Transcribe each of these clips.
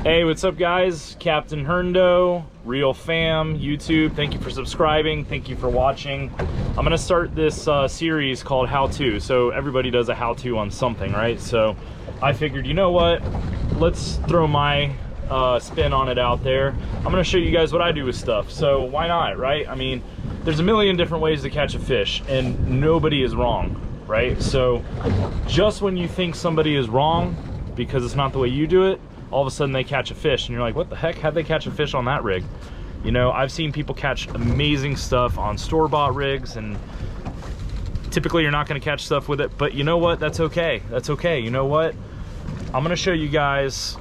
Hey, what's up guys? Captain Herndo, Real Fam, YouTube, thank you for subscribing, thank you for watching. I'm gonna start this series called How To. So everybody does a how-to on something, right? So I figured, you know what? Let's throw my spin on it out there. I'm gonna show you guys what I do with stuff. So why not, right? I mean, there's a million different ways to catch a fish and nobody is wrong, right? So just when you think somebody is wrong because it's not the way you do it, all of a sudden they catch a fish and you're like, what the heck, how'd they catch a fish on that rig? You know, I've seen people catch amazing stuff on store-bought rigs, and typically you're not gonna catch stuff with it, but you know what, that's okay, that's okay. You know what, I'm gonna show you guys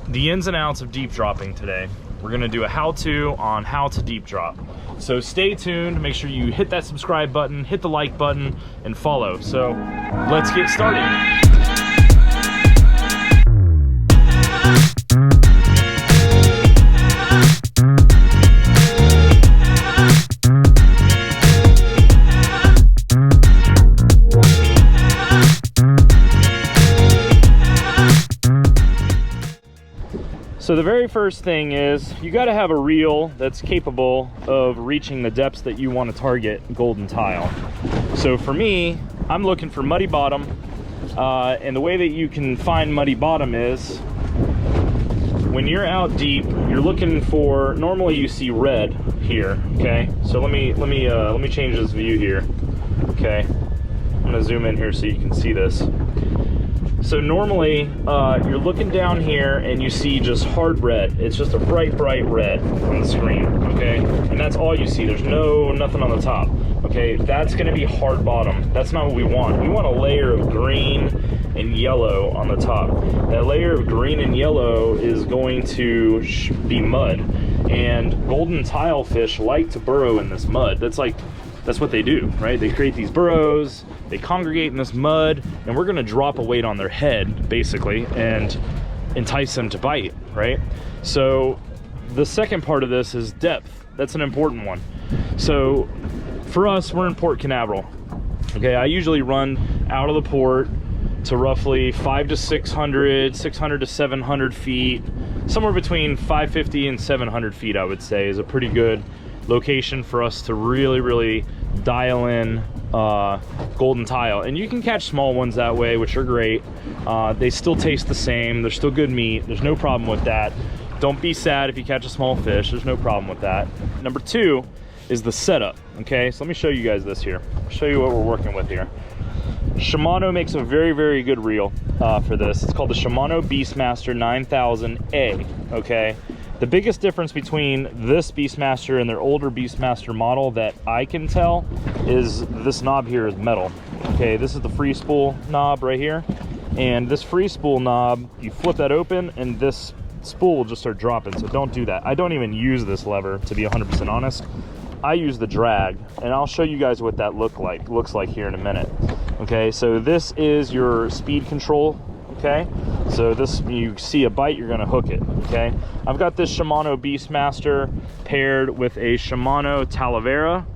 the ins and outs of deep dropping today. We're gonna do a how-to on how to deep drop. So stay tuned, make sure you hit that subscribe button, hit the like button, and follow. So let's get started. So the very first thing is you got to have a reel that's capable of reaching the depths that you want to target golden tile. So for me, I'm looking for muddy bottom, and the way that you can find muddy bottom is when you're out deep, you're looking for, normally you see red here, okay? So let me change this view here, okay? I'm gonna zoom in here so you can see this. So normally, you're looking down here and you see just hard red. It's just a bright, bright red on the screen, okay? And that's all you see. There's nothing on the top, okay? That's gonna be hard bottom. That's not what we want. We want a layer of green and yellow on the top. That layer of green and yellow is going to be mud. And golden tile fish like to burrow in this mud. That's what they do, right? They create these burrows, they congregate in this mud, and we're gonna drop a weight on their head, basically, and entice them to bite, right? So the second part of this is depth. That's an important one. So for us, we're in Port Canaveral. Okay, I usually run out of the port to roughly 500 to 600, 600 to 700 feet, somewhere between 550 and 700 feet, I would say, is a pretty good location for us to really dial in golden tile. And you can catch small ones that way, which are great. They still taste the same, they're still good meat, there's no problem with that. Don't be sad if you catch a small fish, there's no problem with that. Number two is the setup, okay? So let me show you guys this here. I'll show you what we're working with here. Shimano makes a very good reel for this. It's called the Shimano Beastmaster 9000A, okay? The biggest difference between this Beastmaster and their older Beastmaster model that I can tell is this knob here is metal. Okay, this is the free spool knob right here. And this free spool knob, you flip that open and this spool will just start dropping, so don't do that. I don't even use this lever, to be 100% honest. I use the drag, and I'll show you guys what that looks like here in a minute. Okay, so this is your speed control. Okay, so this, you see a bite, you're gonna hook it, okay? I've got this Shimano Beastmaster paired with a Shimano Talavera.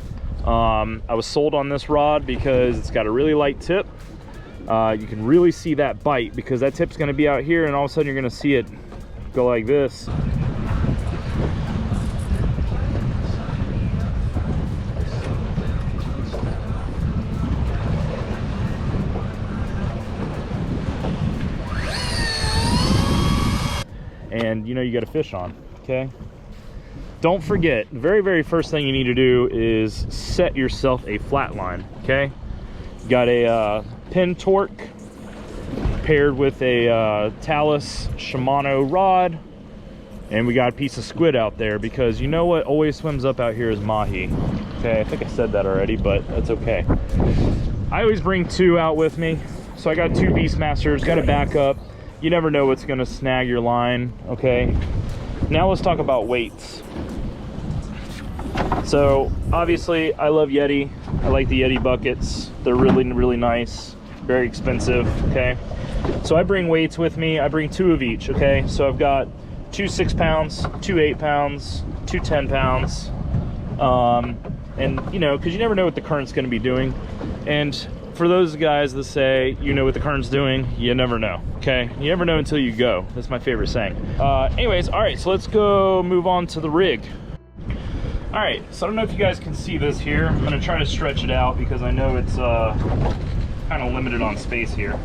I was sold on this rod because it's got a really light tip. You can really see that bite because that tip's gonna be out here and all of a sudden you're gonna see it go like this. And you know you got a fish on, okay? Don't forget, the very first thing you need to do is set yourself a flat line, okay? Got a pin torque paired with a Talus Shimano rod, and we got a piece of squid out there because you know what always swims up out here is mahi. Okay, I think I said that already, but that's okay. I always bring two out with me, so I got two Beastmasters, got a backup. You never know what's gonna snag your line, okay? Now let's talk about weights. So obviously I love Yeti. I like the Yeti buckets. They're really nice, very expensive, okay? So I bring weights with me. I bring two of each, okay? So I've got two 6 pounds, two 8 pounds, two 10 pounds. And you know, because you never know what the current's gonna be doing. And for those guys that say, you know what the current's doing, you never know, okay? You never know until you go. That's my favorite saying. Anyways, all right, so let's go move on to the rig. All right, so I don't know if you guys can see this here. I'm gonna try to stretch it out because I know it's kind of limited on space here.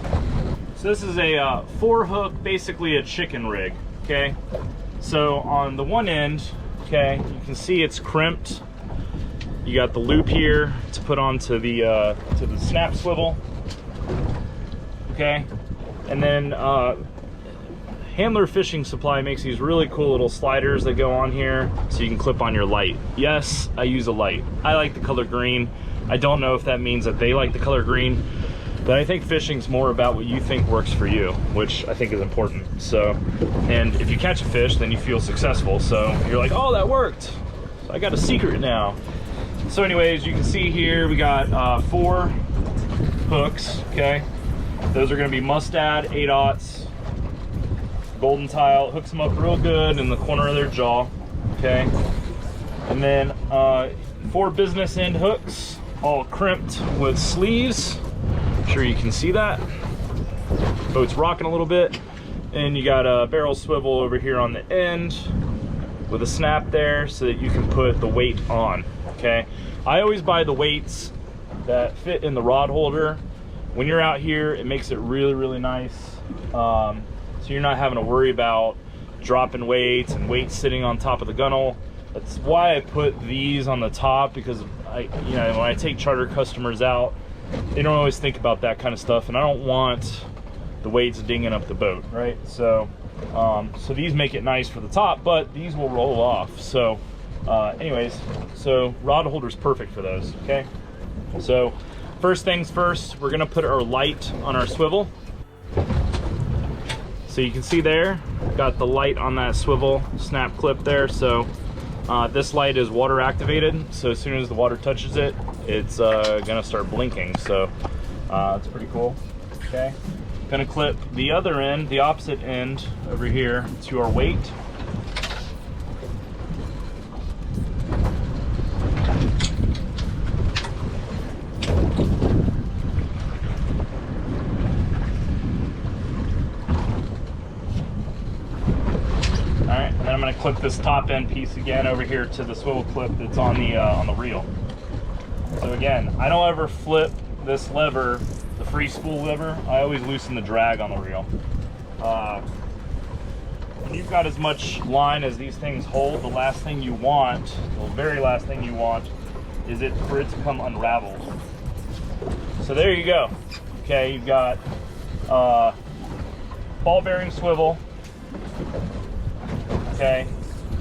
So this is a 4-hook, basically a chicken rig, okay? So on the one end, okay, you can see it's crimped. You got the loop here to put onto the snap swivel, okay? And then Handler Fishing Supply makes these really cool little sliders that go on here so you can clip on your light. Yes, I use a light. I like the color green. I don't know if that means that they like the color green, but I think fishing's more about what you think works for you, which I think is important. So, and if you catch a fish, then you feel successful. So you're like, oh, that worked. So I got a secret now. So anyways, you can see here, we got 4 hooks, okay? Those are gonna be Mustad 8/0. Golden tile, hooks them up real good in the corner of their jaw, okay? And then 4 business end hooks, all crimped with sleeves. I'm sure you can see that. Boat's rocking a little bit. And you got a barrel swivel over here on the end with a snap there so that you can put the weight on, okay? I always buy the weights that fit in the rod holder. When you're out here, it makes it really, really nice. So you're not having to worry about dropping weights and weights sitting on top of the gunnel. That's why I put these on the top, because when I take charter customers out, they don't always think about that kind of stuff, and I don't want the weights dinging up the boat, right? So, so these make it nice for the top, but these will roll off. So, anyways, so rod holder's perfect for those, okay? So, first things first, we're gonna put our light on our swivel. So you can see there, got the light on that swivel snap clip there. So this light is water activated. So as soon as the water touches it, it's gonna start blinking. So it's pretty cool, okay? Gonna clip the other end, the opposite end over here to our weight. I'm going to clip this top end piece again over here to the swivel clip that's on the reel. So again, I don't ever flip this lever, the free spool lever. I always loosen the drag on the reel. When you've got as much line as these things hold, the last thing you want, the very last thing you want, is for it to come unraveled. So there you go. Okay, you've got ball bearing swivel. Okay,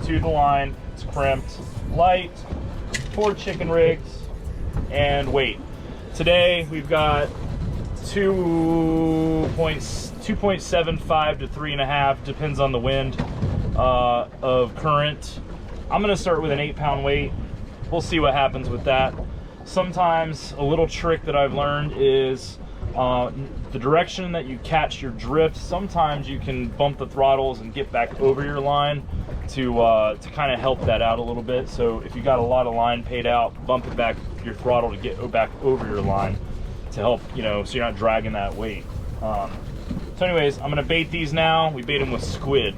to the line, it's crimped, light, 4 chicken rigs, and weight. Today we've got 2.75 to 3.5, depends on the wind, of current. I'm gonna start with an 8-pound weight. We'll see what happens with that. Sometimes a little trick that I've learned is the direction that you catch your drift. Sometimes you can bump the throttles and get back over your line to kind of help that out a little bit. So if you got a lot of line paid out, bump it back your throttle to get back over your line to help, so you're not dragging that weight. So anyways, I'm gonna bait these now. We bait them with squid,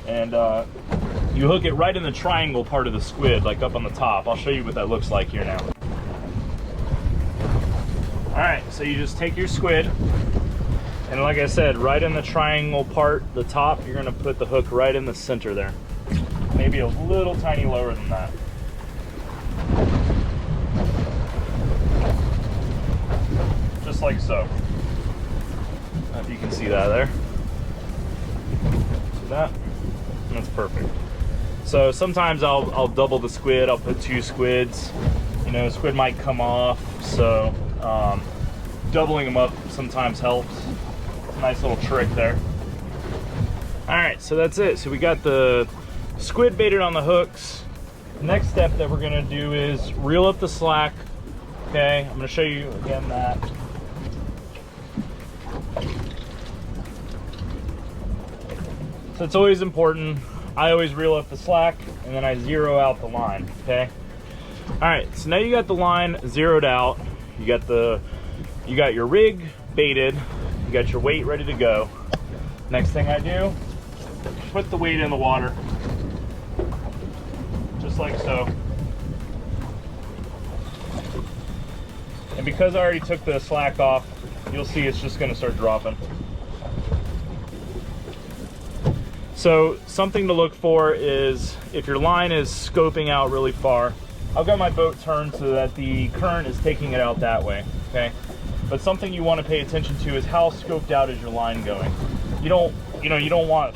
and you hook it right in the triangle part of the squid, like up on the top. I'll show you what that looks like here now. All right, so you just take your squid, and like I said, right in the triangle part, the top, you're gonna put the hook right in the center there. Maybe a little tiny lower than that. Just like so. I don't know if you can see that there. See that? That's perfect. So sometimes I'll double the squid, I'll put 2 squids. Squid might come off, so doubling them up sometimes helps. It's a nice little trick there. All right, so that's it. So we got the squid baited on the hooks. Next step that we're gonna do is reel up the slack. Okay, I'm gonna show you again that. So it's always important. I always reel up the slack and then I zero out the line, okay? All right, so now you got the line zeroed out. You got the you got your rig baited, you got your weight ready to go. Next thing I do, put the weight in the water, just like so. And because I already took the slack off, you'll see it's just gonna start dropping. So something to look for is if your line is scoping out really far. I've got my boat turned so that the current is taking it out that way, okay? But something you want to pay attention to is how scoped out is your line going. You don't want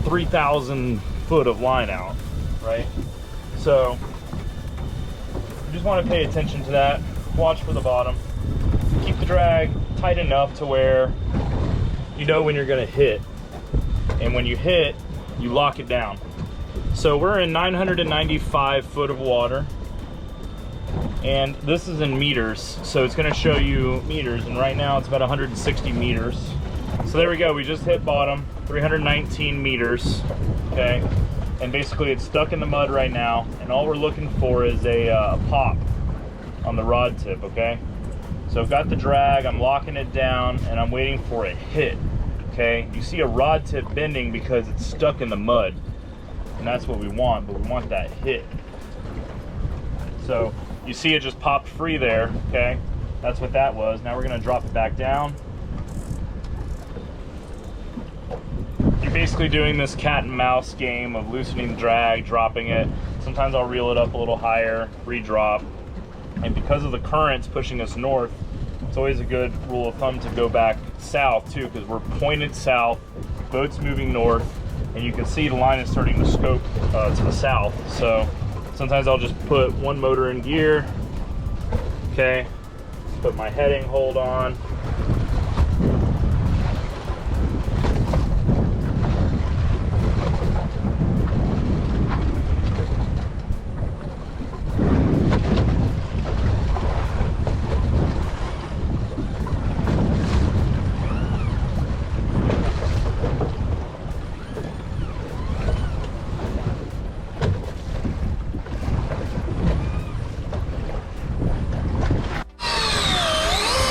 3,000 foot of line out, right? So you just want to pay attention to that. Watch for the bottom. Keep the drag tight enough to where you know when you're going to hit. And when you hit, you lock it down. So we're in 995 foot of water. And this is in meters, so it's going to show you meters, and right now it's about 160 meters. So there we go, we just hit bottom, 319 meters, okay? And basically it's stuck in the mud right now, and all we're looking for is a pop on the rod tip, okay? So I've got the drag, I'm locking it down, and I'm waiting for a hit, okay? You see a rod tip bending because it's stuck in the mud, and that's what we want, but we want that hit. So you see it just popped free there, okay? That's what that was. Now we're gonna drop it back down. You're basically doing this cat and mouse game of loosening the drag, dropping it. Sometimes I'll reel it up a little higher, re-drop. And because of the currents pushing us north, it's always a good rule of thumb to go back south too, because we're pointed south, boat's moving north, and you can see the line is starting to scope to the south. So sometimes I'll just put one motor in gear, okay, put my heading hold on.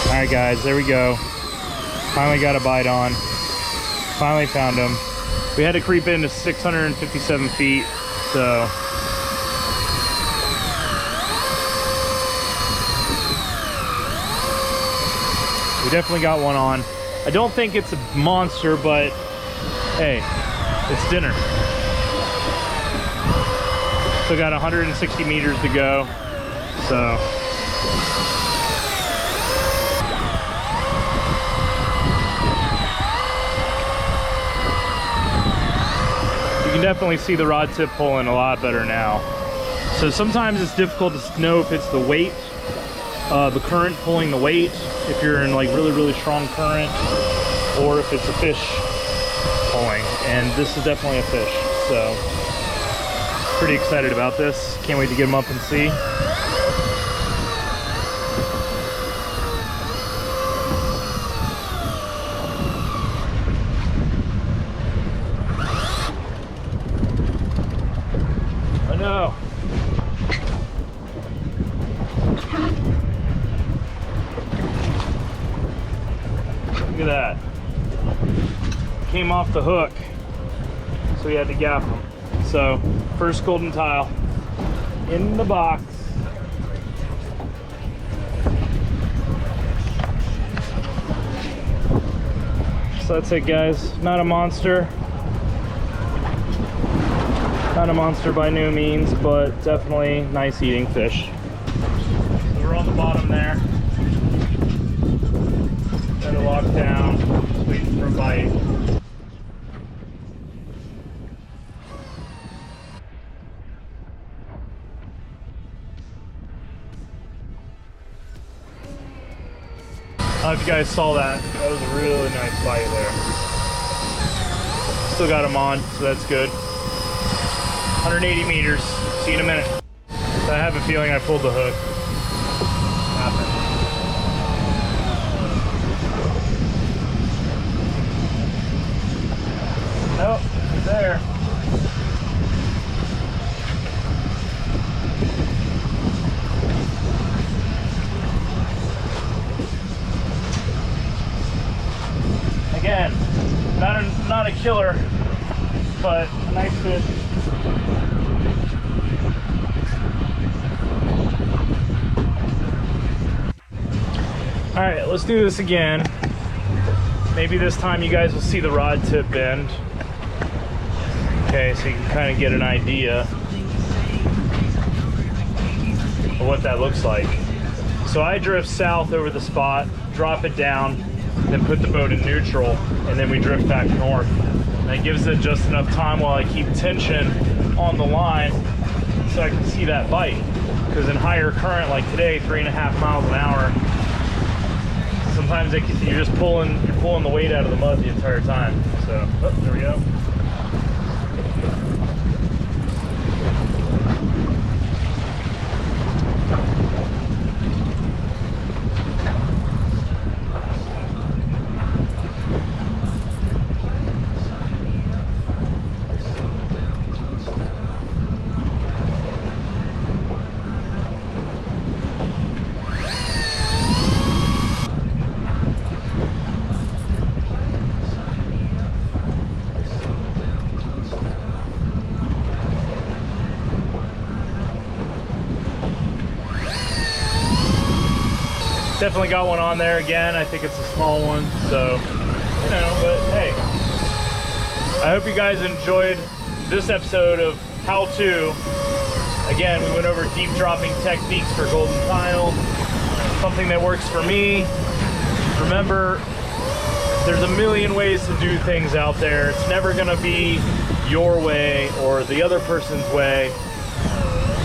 Alright guys, there we go. Finally got a bite on. Finally found him. We had to creep into 657 feet, so we definitely got one on. I don't think it's a monster, but hey, it's dinner. Still got 160 meters to go, so you can definitely see the rod tip pulling a lot better now. So sometimes it's difficult to know if it's the weight, the current pulling the weight, if you're in like really strong current, or if it's a fish pulling. And this is definitely a fish, so pretty excited about this. Can't wait to get him up and see. No. Look at that. Came off the hook, so we had to gap him. So, first golden tile in the box. So that's it, guys. Not a monster. Not a monster by no means, but definitely nice eating fish. So we're on the bottom there. Got it locked down, just waiting for a bite. I don't know if you guys saw that. That was a really nice bite there. Still got him on, so that's good. 180 meters. See you in a minute. So I have a feeling I pulled the hook. Happened. Nope, he's there. killer, but a nice fish. All right, let's do this again. Maybe this time you guys will see the rod tip bend. Okay, so you can kind of get an idea of what that looks like. So I drift south over the spot, drop it down, then put the boat in neutral, and then we drift back north. And that gives it just enough time while I keep tension on the line so I can see that bite. Because in higher current like today, 3.5 miles an hour, sometimes you're just pulling the weight out of the mud the entire time. So, oh, there we go. Definitely got one on there again. I think it's a small one, so, you know, but hey. I hope you guys enjoyed this episode of How To. Again, we went over deep dropping techniques for golden tile, something that works for me. Remember, there's a million ways to do things out there. It's never gonna be your way or the other person's way.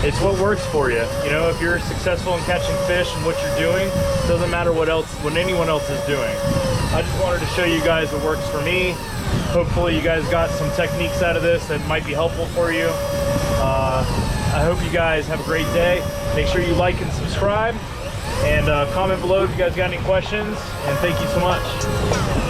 It's what works for you. You know, if you're successful in catching fish and what you're doing, it doesn't matter what anyone else is doing. I just wanted to show you guys what works for me. Hopefully you guys got some techniques out of this that might be helpful for you. I hope you guys have a great day. Make sure you like and subscribe, and comment below if you guys got any questions, and thank you so much.